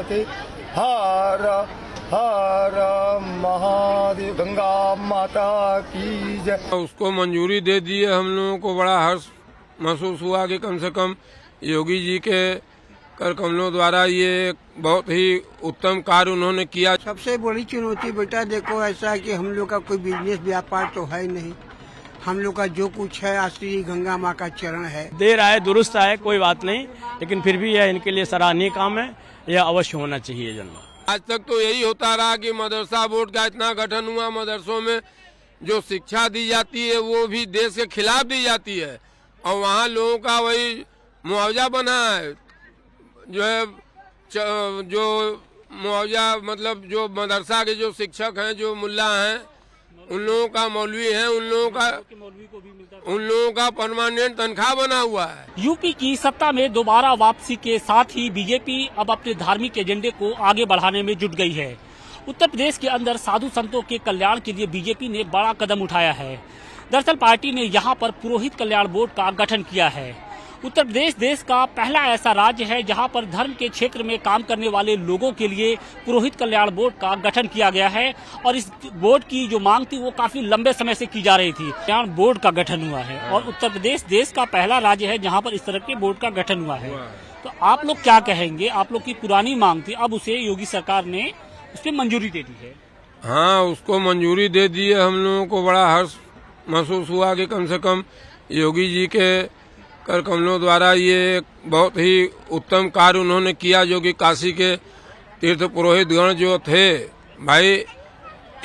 के हर हर महादेव, गंगा माता की जय। उसको मंजूरी दे दी है। हम लोगों को बड़ा हर्ष महसूस हुआ कि कम से कम योगी जी के कर कमलों द्वारा ये बहुत ही उत्तम कार्य उन्होंने किया। सबसे बड़ी चुनौती बेटा देखो ऐसा है कि हम लोग का कोई बिजनेस व्यापार तो है नहीं। हम लोग का जो कुछ है श्री गंगा माँ का चरण है। देर आए दुरुस्त आए कोई बात नहीं, लेकिन फिर भी यह इनके लिए सराहनीय काम है। यह अवश्य होना चाहिए जन्म। आज तक तो यही होता रहा कि मदरसा बोर्ड का इतना गठन हुआ, मदरसों में जो शिक्षा दी जाती है वो भी देश के खिलाफ दी जाती है और वहाँ लोगों का वही मुआवजा बना है। जो है जो मुआवजा मतलब जो मदरसा के जो शिक्षक हैं, जो मुल्ला हैं, उन लोगों का मौलवी है, उन लोगों का परमानेंट तनख्वाह बना हुआ है। यूपी की सत्ता में दोबारा वापसी के साथ ही बीजेपी अब अपने धार्मिक एजेंडे को आगे बढ़ाने में जुट गई है। उत्तर प्रदेश के अंदर साधु संतों के कल्याण के लिए बीजेपी ने बड़ा कदम उठाया है। दरअसल पार्टी ने यहां पर पुरोहित कल्याण बोर्ड का गठन किया है। उत्तर प्रदेश देश का पहला ऐसा राज्य है जहां पर धर्म के क्षेत्र में काम करने वाले लोगों के लिए पुरोहित कल्याण बोर्ड का गठन किया गया है और इस बोर्ड की जो मांग थी वो काफी लंबे समय से की जा रही थी। कल्याण बोर्ड का गठन हुआ है और उत्तर प्रदेश देश का पहला राज्य है जहां पर इस तरह के बोर्ड का गठन हुआ है। तो आप लोग क्या कहेंगे? आप लोग की पुरानी मांग थी, अब उसे योगी सरकार ने उस पर मंजूरी दे दी है। हाँ, उसको मंजूरी दे दी है। हम लोगों को बड़ा हर्ष महसूस हुआ कि कम से कम योगी जी के कर कमलों द्वारा ये बहुत ही उत्तम कार्य उन्होंने किया, जो कि काशी के तीर्थ पुरोहित गण जो थे भाई,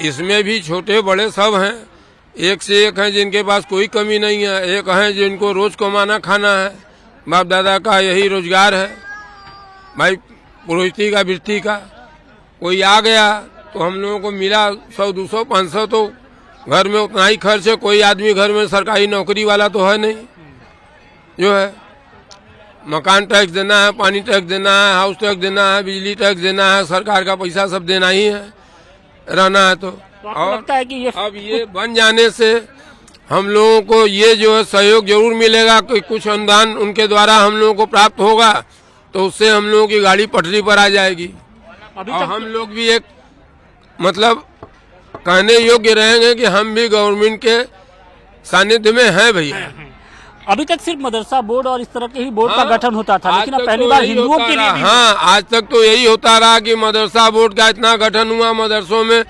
इसमें भी छोटे बड़े सब हैं। एक से एक हैं जिनके पास कोई कमी नहीं है, एक हैं जिनको रोज कमाना खाना है, बाप दादा का यही रोजगार है भाई, पुरोहिती का वृत्ति का। कोई आ गया तो हम लोगों को मिला 100 200 500, तो घर में उतना ही खर्च है। कोई आदमी घर में सरकारी नौकरी वाला तो है नहीं। जो है मकान टैक्स देना है, पानी टैक्स देना है, हाउस टैक्स देना है, बिजली टैक्स देना है, सरकार का पैसा सब देना ही है, रहना है तो और लगता है कि अब ये बन जाने से हम लोगों को ये जो है सहयोग जरूर मिलेगा कि कुछ अनुदान उनके द्वारा हम लोगों को प्राप्त होगा, तो उससे हम लोगों की गाड़ी पटरी पर आ जाएगी और हम लोग भी एक मतलब कहने योग्य रहेंगे कि हम भी गवर्नमेंट के सानिध्य में हैं भैया। अभी तक सिर्फ मदरसा बोर्ड और इस तरह के ही बोर्ड का गठन होता था, लेकिन अब पहली बार हिंदुओं के लिए हाँ, आज तक तो यही होता रहा कि मदरसा बोर्ड का इतना गठन हुआ, मदरसों में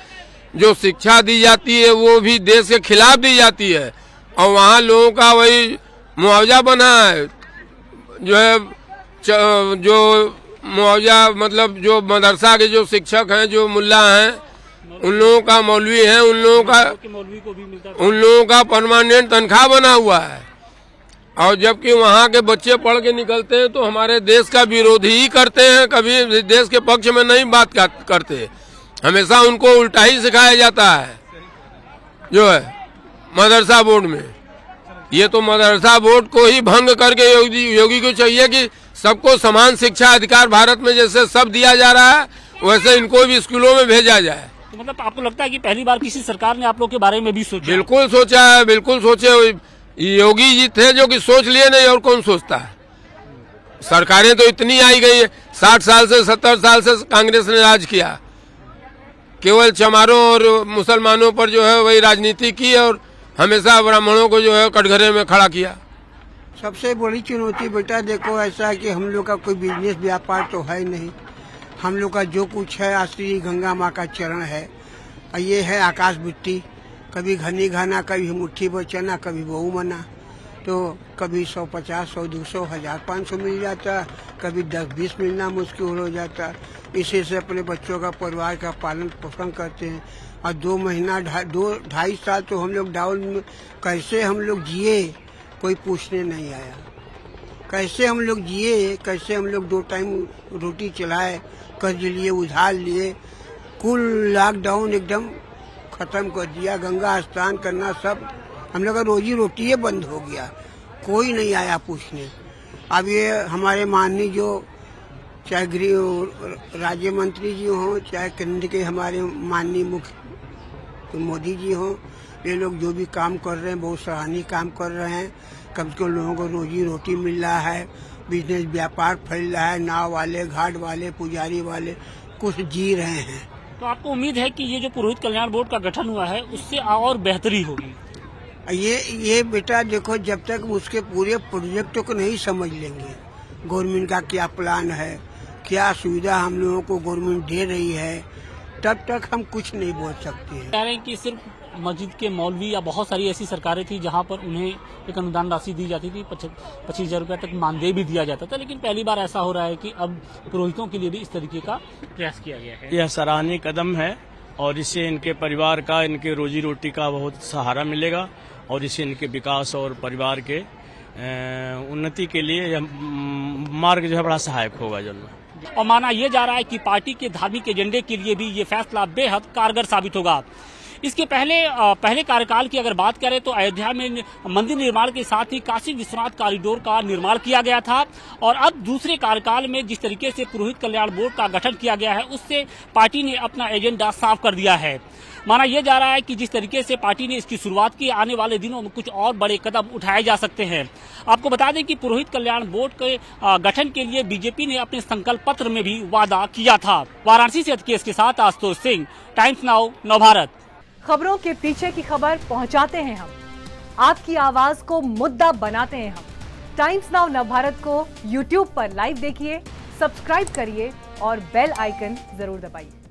जो शिक्षा दी जाती है वो भी देश के खिलाफ दी जाती है और वहाँ लोगों का वही मुआवजा बना है। जो है जो मुआवजा मतलब जो मदरसा के जो शिक्षक हैं, जो मुल्ला हैं, उन लोगों का मौलवी है, उन लोगों का परमानेंट तनख्वाह बना हुआ है। और जबकि वहाँ के बच्चे पढ़ के निकलते हैं तो हमारे देश का विरोध ही करते हैं, कभी देश के पक्ष में नहीं बात करते। हमेशा उनको उल्टा ही सिखाया जाता है। जो है मदरसा बोर्ड में, ये तो मदरसा बोर्ड को ही भंग करके योगी को चाहिए कि सबको समान शिक्षा अधिकार भारत में जैसे सब दिया जा रहा है वैसे इनको भी स्कूलों में भेजा जाए। तो मतलब आपको लगता है कि पहली बार किसी सरकार ने आप लोग के बारे में भी सोचा? बिल्कुल सोचा है, बिल्कुल सोचे। योगी जी थे जो कि सोच लिए, नहीं और कौन सोचता है। सरकारें तो इतनी आई गई है, 60 साल से 70 साल से कांग्रेस ने राज किया, केवल चमारों और मुसलमानों पर जो है वही राजनीति की और हमेशा ब्राह्मणों को जो है कटघरे में खड़ा किया। सबसे बड़ी चुनौती बेटा देखो ऐसा है कि हम लोग का कोई बिजनेस व्यापार तो है नहीं। हम लोग का जो कुछ है श्री गंगा माँ का चरण है और ये है आकाश बुट्टी, कभी घनी घना, कभी मुट्ठी बचना, कभी बहु मना, तो कभी 150 100 200 1000 500 मिल जाता, कभी 10-20 मिलना मुश्किल हो जाता। इसी से अपने बच्चों का परिवार का पालन पोषण करते हैं और 2 महीना 2-2.5 साल तो हम लोग डाउन में कैसे हम लोग जिए कोई पूछने नहीं आया। कैसे हम लोग जिए, कैसे हम लोग 2 टाइम रोटी चलाए, कर्ज लिए, उधार लिए, कुल लॉकडाउन एकदम खत्म कर दिया। गंगा स्नान करना सब हम लोग का रोजी रोटी बंद हो गया, कोई नहीं आया पूछने। अब ये हमारे माननीय जो चाहे गृह राज्य मंत्री जी हों, चाहे केंद्र के हमारे माननीय मुख्य मोदी जी हों, ये लोग जो भी काम कर रहे हैं बहुत सराहनीय काम कर रहे हैं। कम से कम लोगों को रोजी रोटी मिल रहा है, बिजनेस व्यापार फैल रहा है। नाव वाले, घाट वाले, पुजारी वाले कुछ जी रहे हैं। तो आपको उम्मीद है कि ये जो पुरोहित कल्याण बोर्ड का गठन हुआ है उससे और बेहतरी होगी? ये बेटा देखो, जब तक उसके पूरे प्रोजेक्टों को नहीं समझ लेंगे, गवर्नमेंट का क्या प्लान है, क्या सुविधा हम लोगों को गवर्नमेंट दे रही है, तब तक हम कुछ नहीं बोल सकते हैं। कह रहे हैं कि सिर्फ मस्जिद के मौलवी या बहुत सारी ऐसी सरकारें थी जहां पर उन्हें एक अनुदान राशि दी जाती थी, 25,000 रुपये तक मानदेय भी दिया जाता था, लेकिन पहली बार ऐसा हो रहा है कि अब पुरोहितों के लिए भी इस तरीके का प्रयास किया गया है। यह सराहनीय कदम है और इससे इनके परिवार का, इनके रोजी रोटी का बहुत सहारा मिलेगा और इससे इनके विकास और परिवार के उन्नति के लिए यह मार्ग जो है बड़ा सहायक होगा जरूर। और माना यह जा रहा है कि पार्टी के धार्मिक एजेंडे के लिए भी ये फैसला बेहद कारगर साबित होगा। इसके पहले कार्यकाल की अगर बात करें तो अयोध्या में मंदिर निर्माण के साथ ही काशी विश्वनाथ कॉरिडोर का निर्माण किया गया था, और अब दूसरे कार्यकाल में जिस तरीके से पुरोहित कल्याण बोर्ड का गठन किया गया है उससे पार्टी ने अपना एजेंडा साफ कर दिया है। माना यह जा रहा है कि जिस तरीके से पार्टी ने इसकी शुरुआत की, आने वाले दिनों में कुछ और बड़े कदम उठाए जा सकते हैं। आपको बता दें कि पुरोहित कल्याण बोर्ड के गठन के लिए बीजेपी ने अपने संकल्प पत्र में भी वादा किया था। वाराणसी से अतकेश के साथ आशुतोष सिंह, टाइम्स नाउ, नवभारत। खबरों के पीछे की खबर पहुंचाते हैं हम, आपकी आवाज को मुद्दा बनाते हैं हम। टाइम्स नाउ नवभारत को YouTube पर लाइव देखिए, सब्सक्राइब करिए और बेल आइकन जरूर दबाइए।